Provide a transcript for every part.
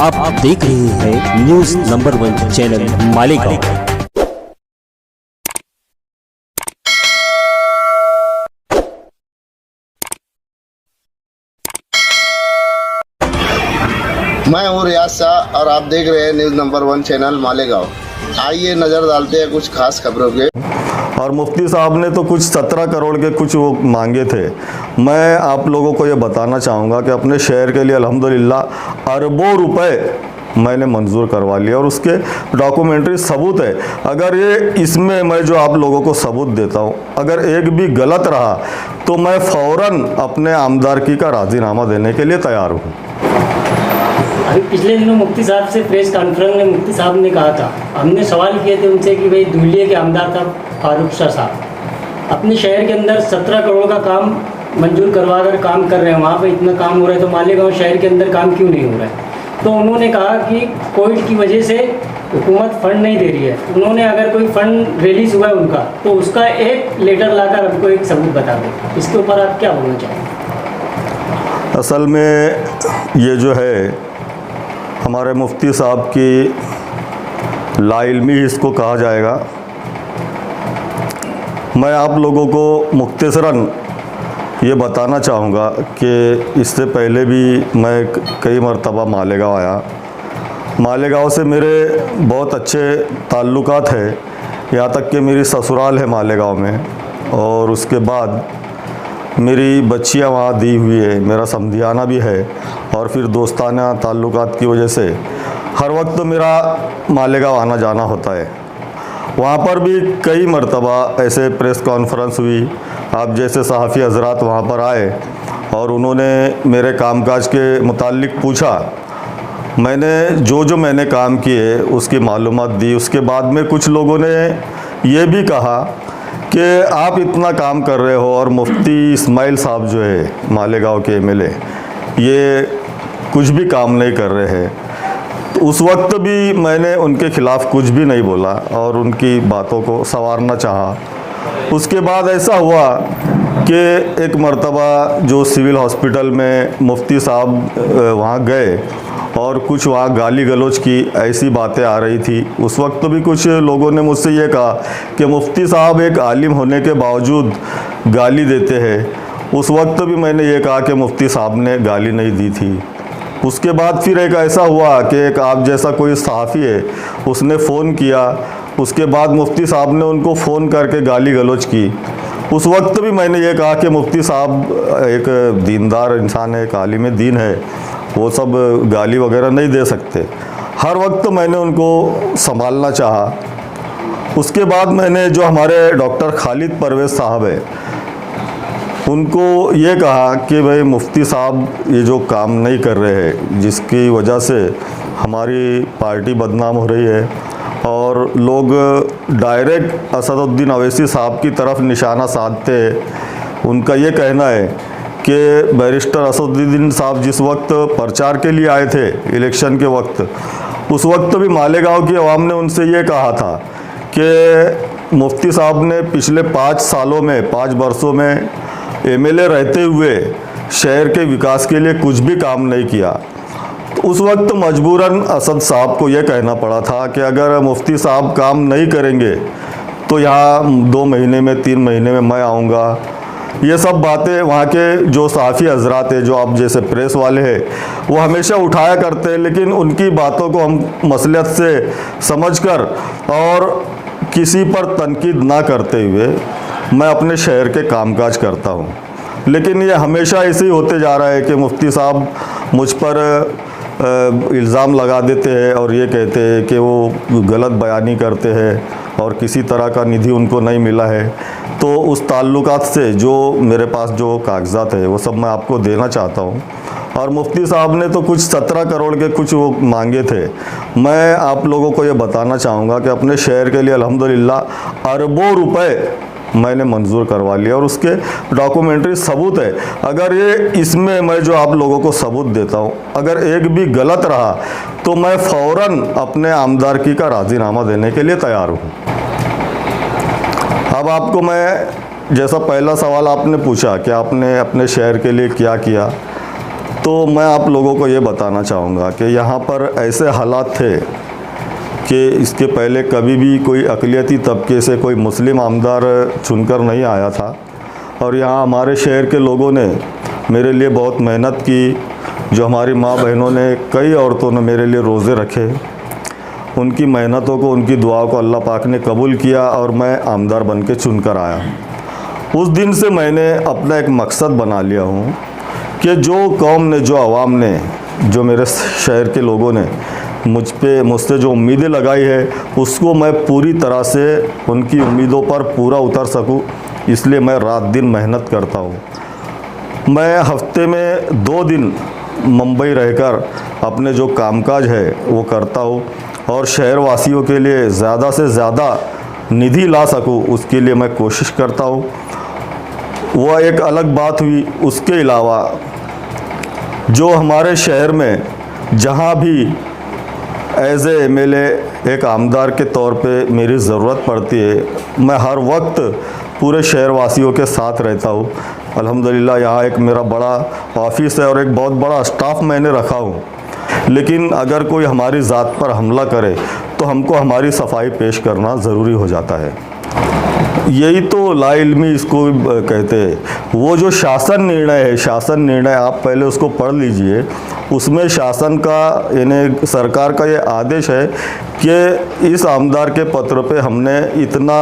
आप देख रहे हैं न्यूज नंबर 1 चैनल मालेगांव। मैं हूँ रियाज शाह और आप देख रहे हैं न्यूज़ नंबर 1 चैनल मालेगांव। आइए नज़र डालते हैं कुछ खास खबरों के। और मुफ्ती साहब ने तो कुछ 17 करोड़ के कुछ वो मांगे थे। मैं आप लोगों को ये बताना चाहूँगा कि अपने शहर के लिए अल्हम्दुलिल्लाह अरबों रुपए मैंने मंजूर करवा लिया और उसके डॉक्यूमेंट्री सबूत है। अगर ये इसमें मैं जो आप लोगों को सबूत देता हूँ, अगर एक भी गलत रहा तो मैं फ़ौरन अपने आमदारकी का राज़ीनामा देने के लिए तैयार हूँ। अभी पिछले दिनों मुफ्ती साहब से प्रेस कॉन्फ्रेंस में मुफ्ती साहब ने कहा था, हमने सवाल किए थे उनसे कि भाई धुलिया के आमदार था फारूक शाह साहब, अपने शहर के अंदर 17 करोड़ का काम मंजूर करवा कर काम कर रहे हैं, वहाँ पे इतना काम हो रहा है तो मालेगांव शहर के अंदर काम क्यों नहीं हो रहा है। तो उन्होंने कहा कि कोविड की वजह से हुकूमत फ़ंड नहीं दे रही है। उन्होंने अगर कोई फ़ंड रिलीज़ हुआ है उनका तो उसका एक लेटर लाकर हमको एक सबूत बता दें। इसके ऊपर आप क्या बोलना चाहेंगे? असल में ये जो है हमारे मुफ्ती साहब की लाइल्मी इसको कहा जाएगा। मैं आप लोगों को मुख्तसरन ये बताना चाहूँगा कि इससे पहले भी मैं कई मरतबा मालेगांव आया। मालेगांव से मेरे बहुत अच्छे ताल्लुकात है, यहाँ तक कि मेरी ससुराल है मालेगांव में और उसके बाद मेरी बच्चियाँ वहाँ दी हुई है, मेरा समधियाना भी है और फिर दोस्ताना ताल्लुकात की वजह से हर वक्त मेरा मालेगांव आना जाना होता है। वहाँ पर भी कई मरतबा ऐसे प्रेस कॉन्फ्रेंस हुई, आप जैसे सहाफ़ी हज़रात वहाँ पर आए और उन्होंने मेरे कामकाज के मुताल्लिक पूछा। मैंने जो मैंने काम किए उसकी मालूमात दी। उसके बाद में कुछ लोगों ने ये भी कहा कि आप इतना काम कर रहे हो और मुफ्ती इस्माइल साहब जो है मालेगांव के एमएलए, ये कुछ भी काम नहीं कर रहे हैं। तो उस वक्त भी मैंने उनके ख़िलाफ़ कुछ भी नहीं बोला और उनकी बातों को संवारना चाहा। उसके बाद ऐसा हुआ कि एक मर्तबा जो सिविल हॉस्पिटल में मुफ्ती साहब वहाँ गए और कुछ वहाँ गाली गलौज की ऐसी बातें आ रही थी। उस वक्त भी कुछ लोगों ने मुझसे ये कहा कि मुफ्ती साहब एक आलिम होने के बावजूद गाली देते हैं। उस वक्त भी मैंने ये कहा कि मुफ्ती साहब ने गाली नहीं दी थी। उसके बाद फिर एक ऐसा हुआ कि एक आप जैसा कोई सहाफ़ी है उसने फ़ोन किया। उसके बाद मुफ्ती साहब ने उनको फ़ोन करके गाली गलौज की। उस वक्त भी मैंने ये कहा कि मुफ्ती साहब एक दीनदार इंसान है, एक आलिम दीन है, वो सब गाली वगैरह नहीं दे सकते। हर वक्त मैंने उनको संभालना चाहा। उसके बाद मैंने जो हमारे डॉक्टर खालिद परवेज़ साहब है उनको ये कहा कि भाई मुफ्ती साहब ये जो काम नहीं कर रहे हैं, जिसकी वजह से हमारी पार्टी बदनाम हो रही है और लोग डायरेक्ट असदुद्दीन अवैसी साहब की तरफ निशाना साधते हैं। उनका ये कहना है कि बैरिस्टर असदुद्दीन साहब जिस वक्त प्रचार के लिए आए थे इलेक्शन के वक्त, उस वक्त भी मालेगांव की आवाम ने उनसे ये कहा था कि मुफ्ती साहब ने पिछले 5 सालों में 5 वर्षों में एमएलए रहते हुए शहर के विकास के लिए कुछ भी काम नहीं किया। तो उस वक्त मजबूरन असद साहब को यह कहना पड़ा था कि अगर मुफ्ती साहब काम नहीं करेंगे तो यहाँ 2 महीने में 3 महीने में मैं आऊँगा। ये सब बातें वहाँ के जो सहाफ़ी हज़रात हैं, जो आप जैसे प्रेस वाले हैं, वो हमेशा उठाया करते हैं, लेकिन उनकी बातों को हम मसलियत से समझकर और किसी पर तनकीद ना करते हुए मैं अपने शहर के कामकाज करता हूँ। लेकिन ये हमेशा ऐसे ही होते जा रहा है कि मुफ्ती साहब मुझ पर इल्ज़ाम लगा देते हैं और ये कहते हैं कि वो गलत बयानी करते हैं और किसी तरह का निधि उनको नहीं मिला है। तो उस ताल्लुकात से जो मेरे पास जो कागजात है वो सब मैं आपको देना चाहता हूँ। और मुफ्ती साहब ने तो कुछ 17 करोड़ के कुछ वो मांगे थे। मैं आप लोगों को ये बताना चाहूँगा कि अपने शहर के लिए अल्हम्दुलिल्लाह अरबों रुपए मैंने मंजूर करवा लिया और उसके डॉक्यूमेंट्री सबूत है। अगर ये इसमें मैं जो आप लोगों को सबूत देता हूँ, अगर एक भी गलत रहा तो मैं फ़ौरन अपने आमदारकी का राज़ीनामा देने के लिए तैयार हूँ। अब आपको मैं जैसा पहला सवाल आपने पूछा कि आपने अपने शहर के लिए क्या किया, तो मैं आप लोगों को ये बताना चाहूँगा कि यहाँ पर ऐसे हालात थे कि इसके पहले कभी भी कोई अक़लियती तबके से कोई मुस्लिम आमदार चुनकर नहीं आया था। और यहाँ हमारे शहर के लोगों ने मेरे लिए बहुत मेहनत की। जो हमारी माँ बहनों ने, कई औरतों ने मेरे लिए रोज़े रखे। उनकी मेहनतों को, उनकी दुआओं को अल्लाह पाक ने कबूल किया और मैं आमदार बन के चुन कर आया। उस दिन से मैंने अपना एक मकसद बना लिया हूँ कि जो कौम ने, जो आवाम ने, जो मेरे शहर के लोगों ने मुझसे जो उम्मीदें लगाई है, उसको मैं पूरी तरह से उनकी उम्मीदों पर पूरा उतर सकूँ, इसलिए मैं रात दिन मेहनत करता हूँ। मैं हफ्ते में 2 दिन मुंबई रहकर अपने जो कामकाज है वो करता हूँ और शहर वासियों के लिए ज़्यादा से ज़्यादा निधि ला सकूँ, उसके लिए मैं कोशिश करता हूँ। वह एक अलग बात हुई। उसके अलावा जो हमारे शहर में जहाँ भी एज ए एमएलए एक आमदार के तौर पे मेरी ज़रूरत पड़ती है, मैं हर वक्त पूरे शहर वासियों के साथ रहता हूँ। अल्हम्दुलिल्लाह यहाँ एक मेरा बड़ा ऑफिस है और एक बहुत बड़ा स्टाफ मैंने रखा हूँ। लेकिन अगर कोई हमारी ज़ात पर हमला करे तो हमको हमारी सफाई पेश करना ज़रूरी हो जाता है। यही तो लाइल्मी इसको कहते हैं। वो जो शासन निर्णय है, शासन निर्णय आप पहले उसको पढ़ लीजिए। उसमें शासन का, यानी सरकार का ये आदेश है कि इस आमदार के पत्र पे हमने इतना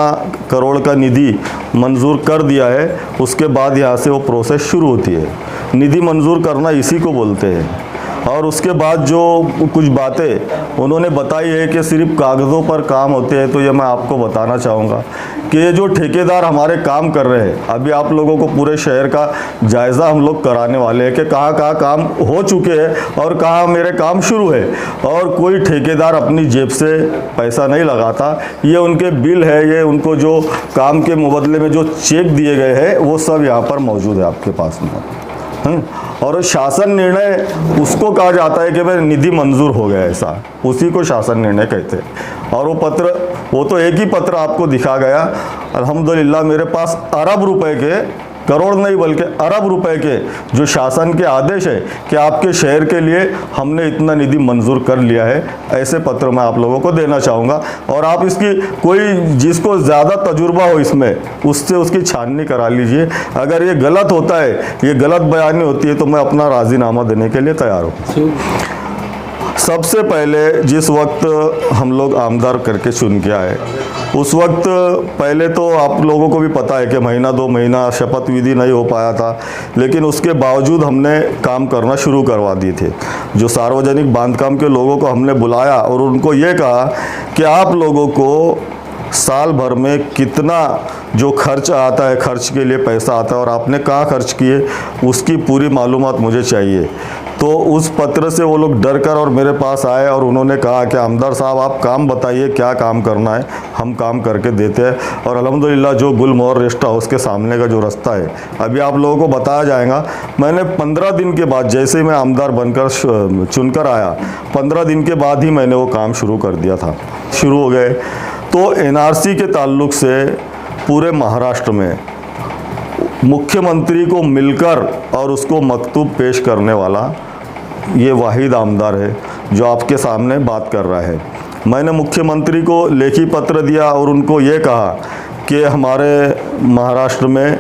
करोड़ का निधि मंजूर कर दिया है। उसके बाद यहाँ से वो प्रोसेस शुरू होती है। निधि मंजूर करना इसी को बोलते हैं। और उसके बाद जो कुछ बातें उन्होंने बताई है कि सिर्फ कागज़ों पर काम होते हैं, तो ये मैं आपको बताना चाहूँगा कि ये जो ठेकेदार हमारे काम कर रहे हैं, अभी आप लोगों को पूरे शहर का जायज़ा हम लोग कराने वाले हैं कि कहाँ कहाँ काम हो चुके हैं और कहाँ मेरे काम शुरू है। और कोई ठेकेदार अपनी जेब से पैसा नहीं लगाता। ये उनके बिल है, ये उनको जो काम के मुबदले में जो चेक दिए गए हैं वो सब यहाँ पर मौजूद है आपके पास में। और शासन निर्णय उसको कहा जाता है कि भाई निधि मंजूर हो गया, ऐसा उसी को शासन निर्णय कहते हैं। और वो पत्र, वो तो एक ही पत्र आपको दिखा गया। अल्हम्दुलिल्लाह मेरे पास अरब रुपए के, करोड़ नहीं बल्कि अरब रुपए के जो शासन के आदेश है कि आपके शहर के लिए हमने इतना निधि मंजूर कर लिया है, ऐसे पत्र मैं आप लोगों को देना चाहूँगा। और आप इसकी कोई जिसको ज़्यादा तजुर्बा हो इसमें, उससे उसकी छाननी करा लीजिए। अगर ये गलत होता है, ये गलत बयानी होती है, तो मैं अपना राज़ीनामा देने के लिए तैयार हूँ। सबसे पहले जिस वक्त हम लोग आमदार करके चुन के आए, उस वक्त पहले तो आप लोगों को भी पता है कि महीना 2 महीना शपथ विधि नहीं हो पाया था, लेकिन उसके बावजूद हमने काम करना शुरू करवा दिए थे। जो सार्वजनिक बांधकाम के लोगों को हमने बुलाया और उनको ये कहा कि आप लोगों को साल भर में कितना जो खर्च आता है, खर्च के लिए पैसा आता है और आपने कहाँ खर्च किए, उसकी पूरी मालूमात मुझे चाहिए। तो उस पत्र से वो लोग डर कर और मेरे पास आए और उन्होंने कहा कि आमदार साहब आप काम बताइए, क्या काम करना है, हम काम करके देते हैं। और अल्हम्दुलिल्लाह जो गुलमोहर रेस्ट हाउस के सामने का जो रास्ता है, अभी आप लोगों को बताया जाएगा। मैंने 15 दिन के बाद, जैसे ही मैं आमदार बनकर चुनकर आया, 15 दिन के बाद ही मैंने वो काम शुरू कर दिया था। शुरू हो गए। तो एनआरसी के ताल्लुक से पूरे महाराष्ट्र में मुख्यमंत्री को मिलकर और उसको मकतूब पेश करने वाला ये वाहिद आमदार है जो आपके सामने बात कर रहा है। मैंने मुख्यमंत्री को लेखी पत्र दिया और उनको ये कहा कि हमारे महाराष्ट्र में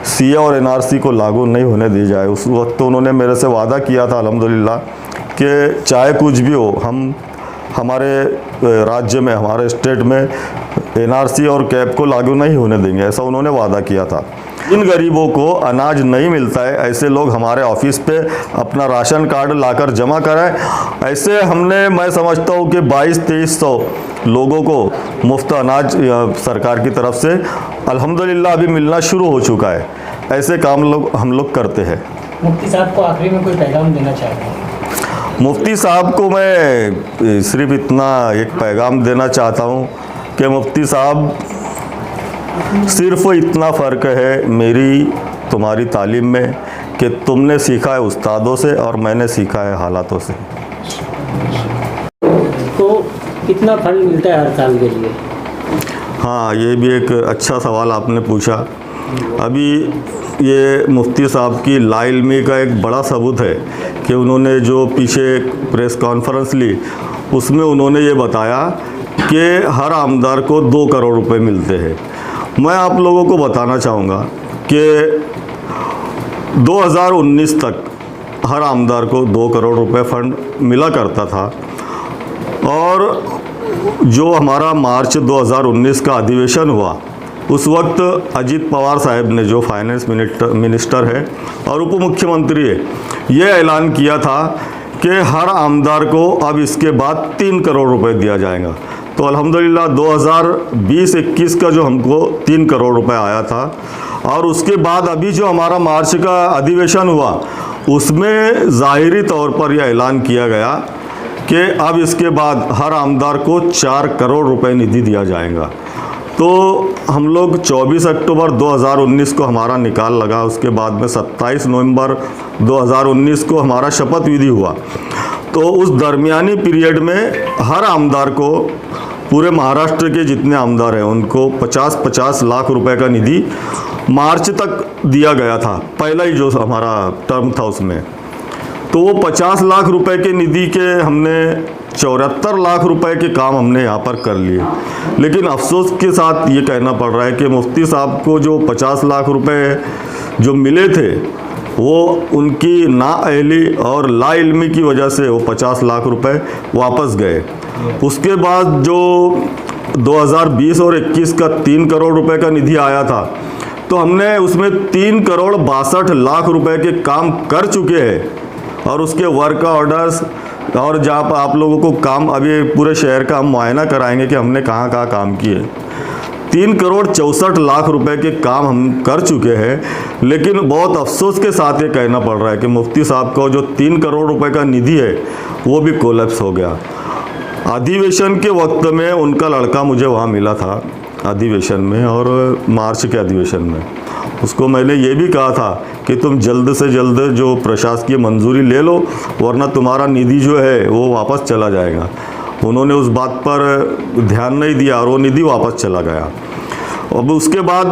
सीए और एनआरसी को लागू नहीं होने दी जाए। उस वक्त तो उन्होंने मेरे से वादा किया था अल्हम्दुलिल्लाह कि चाहे कुछ भी हो, हम हमारे राज्य में, हमारे स्टेट में एनआरसी और कैप को लागू नहीं होने देंगे, ऐसा उन्होंने वादा किया था। जिन गरीबों को अनाज नहीं मिलता है, ऐसे लोग हमारे ऑफिस पे अपना राशन कार्ड लाकर जमा कराएं। ऐसे हमने, मैं समझता हूँ कि 2200-2300 लोगों को मुफ्त अनाज सरकार की तरफ से अल्हम्दुलिल्लाह अभी मिलना शुरू हो चुका है। ऐसे काम हम लोग करते हैं। मुफ्ती साहब को आखिरी में कोई पैगाम देना चाहते हैं? मुफ्ती साहब को मैं सिर्फ इतना एक पैगाम देना चाहता हूँ कि मुफ्ती साहब, सिर्फ इतना फ़र्क है मेरी तुम्हारी तालीम में कि तुमने सीखा है उस्तादों से और मैंने सीखा है हालातों से। तो कितना फंड मिलता है हर साल के लिए? हाँ, ये भी एक अच्छा सवाल आपने पूछा। अभी ये मुफ्ती साहब की लाइल्मी का एक बड़ा सबूत है कि उन्होंने जो पीछे प्रेस कॉन्फ्रेंस ली उसमें उन्होंने ये बताया कि हर आमदार को 2 करोड़ रुपए मिलते हैं। मैं आप लोगों को बताना चाहूँगा कि 2019 तक हर आमदार को 2 करोड़ रुपए फंड मिला करता था और जो हमारा मार्च 2019 का अधिवेशन हुआ उस वक्त अजीत पवार साहब ने, जो फाइनेंस मिनिस्टर है और उप मुख्यमंत्री है, ये ऐलान किया था कि हर आमदार को अब इसके बाद 3 करोड़ रुपए दिया जाएगा। तो अल्हम्दुलिल्लाह 2020-21 का जो हमको 3 करोड़ रुपए आया था और उसके बाद अभी जो हमारा मार्च का अधिवेशन हुआ उसमें ज़ाहिरी तौर पर यह ऐलान किया गया कि अब इसके बाद हर आमदार को 4 करोड़ रुपए निधि दिया जाएगा। तो हम लोग 24 अक्टूबर 2019 को हमारा निकाल लगा, उसके बाद में 27 नवंबर 2019 को हमारा शपथ विधि हुआ। तो उस दरमियानी पीरियड में हर आमदार को, पूरे महाराष्ट्र के जितने आमदार हैं उनको 50-50 लाख रुपए का निधि मार्च तक दिया गया था, पहला ही जो हमारा टर्म था उसमें। तो वो 50 लाख रुपए के निधि के हमने 74 लाख रुपए के काम हमने यहाँ पर कर लिए। लेकिन अफसोस के साथ ये कहना पड़ रहा है कि मुफ्ती साहब को जो 50 लाख रुपए जो मिले थे वो उनकी नाअहली और लाइल्मी की वजह से वो 50 लाख रुपए वापस गए। उसके बाद जो 2020 और 21 का 3 करोड़ रुपए का निधि आया था तो हमने उसमें 3 करोड़ 62 लाख रुपए के काम कर चुके हैं और उसके वर्क ऑर्डर्स और जहाँ पर आप लोगों को काम, अभी पूरे शहर का हम मुआयना कराएंगे कि हमने कहाँ कहाँ काम किए। 3 करोड़ 64 लाख रुपए के काम हम कर चुके हैं। लेकिन बहुत अफसोस के साथ ये कहना पड़ रहा है कि मुफ्ती साहब का जो 3 करोड़ रुपए का निधि है वो भी कोलैप्स हो गया। अधिवेशन के वक्त में उनका लड़का मुझे वहाँ मिला था अधिवेशन में, और मार्च के अधिवेशन में उसको मैंने ये भी कहा था कि तुम जल्द से जल्द जो प्रशासकीय मंजूरी ले लो वरना तुम्हारा निधि जो है वो वापस चला जाएगा। उन्होंने उस बात पर ध्यान नहीं दिया और वो निधि वापस चला गया। अब उसके बाद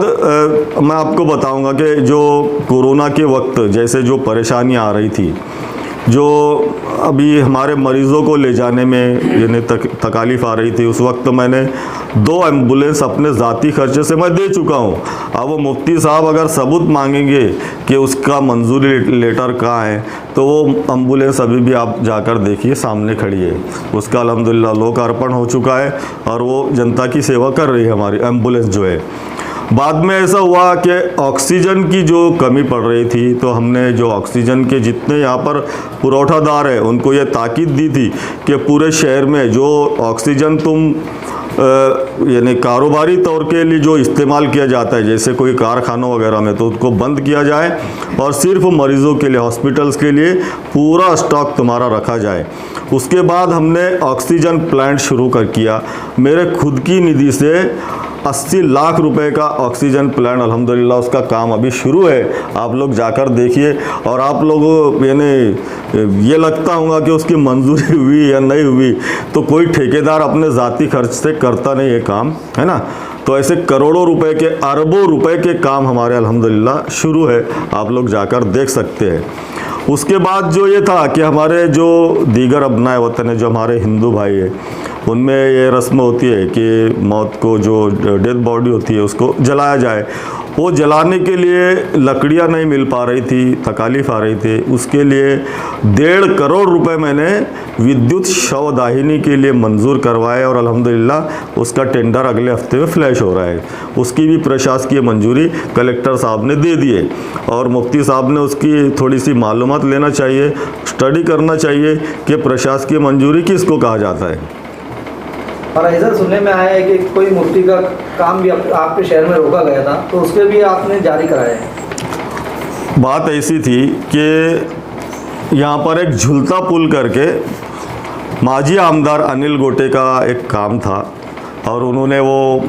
मैं आपको बताऊंगा कि जो कोरोना के वक्त जैसे जो परेशानियां आ रही थी, जो अभी हमारे मरीज़ों को ले जाने में यानी तकालीफ आ रही थी, उस वक्त मैंने 2 एम्बुलेंस अपने ज़ाती खर्चे से मैं दे चुका हूँ। अब वो मुफ्ती साहब अगर सबूत मांगेंगे कि उसका मंजूरी लेटर कहाँ है तो वो एम्बुलेंस अभी भी आप जाकर देखिए सामने खड़ी है, उसका अल्हम्दुलिल्लाह लोकार्पण हो चुका है और वो जनता की सेवा कर रही है हमारी एम्बुलेंस जो है। बाद में ऐसा हुआ कि ऑक्सीजन की जो कमी पड़ रही थी तो हमने जो ऑक्सीजन के जितने यहाँ पर पुरौठादार हैं उनको ये ताकीद दी थी कि पूरे शहर में जो ऑक्सीजन तुम यानी कारोबारी तौर के लिए जो इस्तेमाल किया जाता है जैसे कोई कारखानों वगैरह में तो उसको बंद किया जाए और सिर्फ मरीज़ों के लिए, हॉस्पिटल्स के लिए पूरा स्टॉक तुम्हारा रखा जाए। उसके बाद हमने ऑक्सीजन प्लांट शुरू कर किया। मेरे खुद की निधि से 80 लाख रुपए का ऑक्सीजन प्लांट अल्हम्दुलिल्लाह उसका काम अभी शुरू है। आप लोग जाकर देखिए और आप लोगों यानी ये लगता होगा कि उसकी मंजूरी हुई या नहीं हुई, तो कोई ठेकेदार अपने ज़ाती खर्च से करता नहीं ये काम, है ना। तो ऐसे करोड़ों रुपए के, अरबों रुपए के काम हमारे अल्हम्दुलिल्लाह शुरू है, आप लोग जाकर देख सकते हैं। उसके बाद जो ये था कि हमारे जो दीगर अपनाए वतन है, जो हमारे हिंदू भाई है, उनमें ये रस्म होती है कि मौत को जो डेड बॉडी होती है उसको जलाया जाए। वो जलाने के लिए लकड़ियां नहीं मिल पा रही थी, तकालीफ आ रही थी, उसके लिए 1.5 करोड़ रुपए मैंने विद्युत शवदाहिनी के लिए मंजूर करवाए और अल्हम्दुलिल्लाह उसका टेंडर अगले हफ्ते में फ्लैश हो रहा है। उसकी भी प्रशासकीय मंजूरी कलेक्टर साहब ने दे दी है और मुफ्ती साहब ने उसकी थोड़ी सी मालूमात लेना चाहिए, स्टडी करना चाहिए कि प्रशासकीय मंजूरी किसको कहा जाता है। और ऐसा सुनने में आया है कि कोई मुफ्ती का काम भी आपके शहर में रोका गया था, तो उसके भी आपने जारी कराया है। बात ऐसी थी कि यहाँ पर एक झूलता पुल करके माजी आमदार अनिल गोटे का एक काम था और उन्होंने वो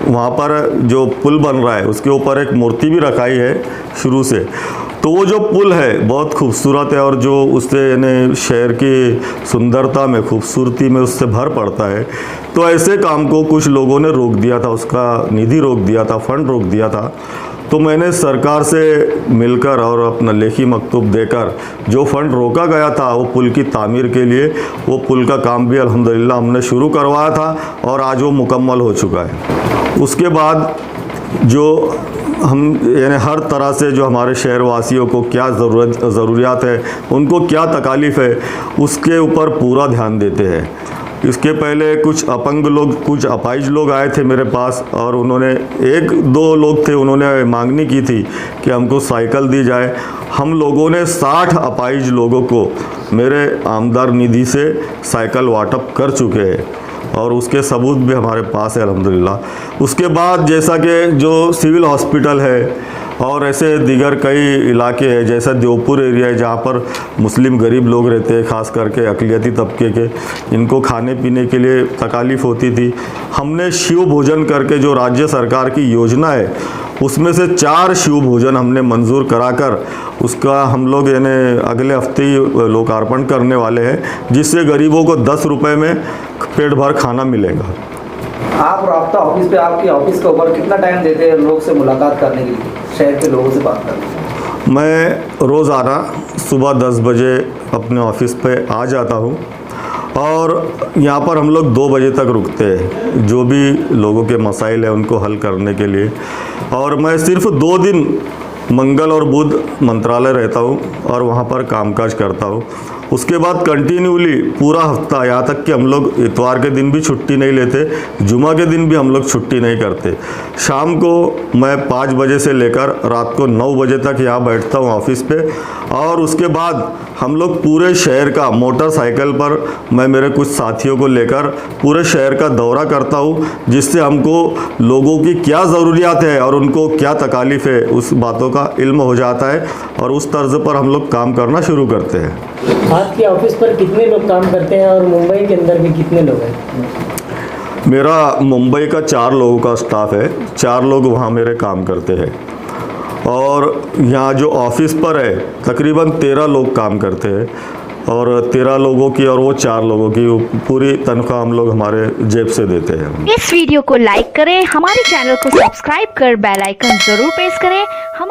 वहाँ पर जो पुल बन रहा है उसके ऊपर एक मूर्ति भी रखाई है शुरू से। तो तो वो जो पुल है बहुत खूबसूरत है और जो उससे यानी शहर की सुंदरता में खूबसूरती में उससे भर पड़ता है। तो ऐसे काम को कुछ लोगों ने रोक दिया था, उसका निधि रोक दिया था, फंड रोक दिया था। तो मैंने सरकार से मिलकर और अपना लेखी मकतूब देकर जो फंड रोका गया था वो पुल की तामीर के लिए, वो पुल का काम भी अल्हम्दुलिल्लाह हमने शुरू करवाया था और आज वो मुकम्मल हो चुका है। उसके बाद जो हम यानी हर तरह से जो हमारे शहर वासियों को क्या ज़रूरियात है, उनको क्या तकालीफ़ है, उसके ऊपर पूरा ध्यान देते हैं। इसके पहले कुछ अपंग लोग, कुछ अपाहिज लोग आए थे मेरे पास और उन्होंने, एक दो लोग थे, उन्होंने मांगनी की थी कि हमको साइकिल दी जाए। हम लोगों ने 60 अपाहिज लोगों को मेरे आमदार निधि से साइकिल वाटअप कर चुके हैं और उसके सबूत भी हमारे पास है अल्हम्दुलिल्लाह। उसके बाद जैसा कि जो सिविल हॉस्पिटल है और ऐसे दीगर कई इलाके हैं, जैसा देवपुर एरिया है जहाँ पर मुस्लिम गरीब लोग रहते हैं, ख़ास करके अक़लियती तबके के, इनको खाने पीने के लिए तकालीफ़ होती थी। हमने शिव भोजन करके जो राज्य सरकार की योजना है उसमें से 4 शिव भोजन हमने मंजूर कराकर उसका हम लोग यानी अगले हफ्ते ही लोकार्पण करने वाले हैं, जिससे गरीबों को 10 रुपये में पेट भर खाना मिलेगा। आप राब्ता ऑफिस पे, आपकी ऑफिस के ऊपर कितना टाइम देते हैं लोग से मुलाकात करने के लिए, शहर के लोगों से बात करने के लिए? मैं रोज़ाना सुबह 10 बजे अपने ऑफिस पे आ जाता हूँ और यहाँ पर हम लोग 2 बजे तक रुकते हैं, जो भी लोगों के मसाइल हैं उनको हल करने के लिए। और मैं सिर्फ 2 दिन मंगल और बुध मंत्रालय रहता हूँ और वहाँ पर कामकाज करता हूँ। उसके बाद कंटिन्यूली पूरा हफ्ता, यहाँ तक कि हम लोग इतवार के दिन भी छुट्टी नहीं लेते, जुमा के दिन भी हम लोग छुट्टी नहीं करते। शाम को मैं 5 बजे से लेकर रात को 9 बजे तक यहाँ बैठता हूँ ऑफिस पे और उसके बाद हम लोग पूरे शहर का मोटरसाइकिल पर, मैं मेरे कुछ साथियों को लेकर पूरे शहर का दौरा करता हूँ, जिससे हमको लोगों की क्या ज़रूरियात है और उनको क्या तकालीफ़ है उस बातों का इल्म हो जाता है और उस तर्ज पर हम लोग काम करना शुरू करते हैं। आपके ऑफिस पर कितने लोग काम करते हैं और मुंबई के अंदर भी कितने लोग हैं? मेरा मुंबई का 4 लोगों का स्टाफ है, 4 लोग वहाँ मेरे काम करते हैं और यहाँ जो ऑफिस पर है तकरीबन 13 लोग काम करते हैं और 13 लोगों की और वो 4 लोगों की पूरी तनख्वाह हम लोग हमारे जेब से देते हैं। इस वीडियो को लाइक करें, हमारे चैनल को सब्सक्राइब कर बेल आइकन जरूर प्रेस करें। हम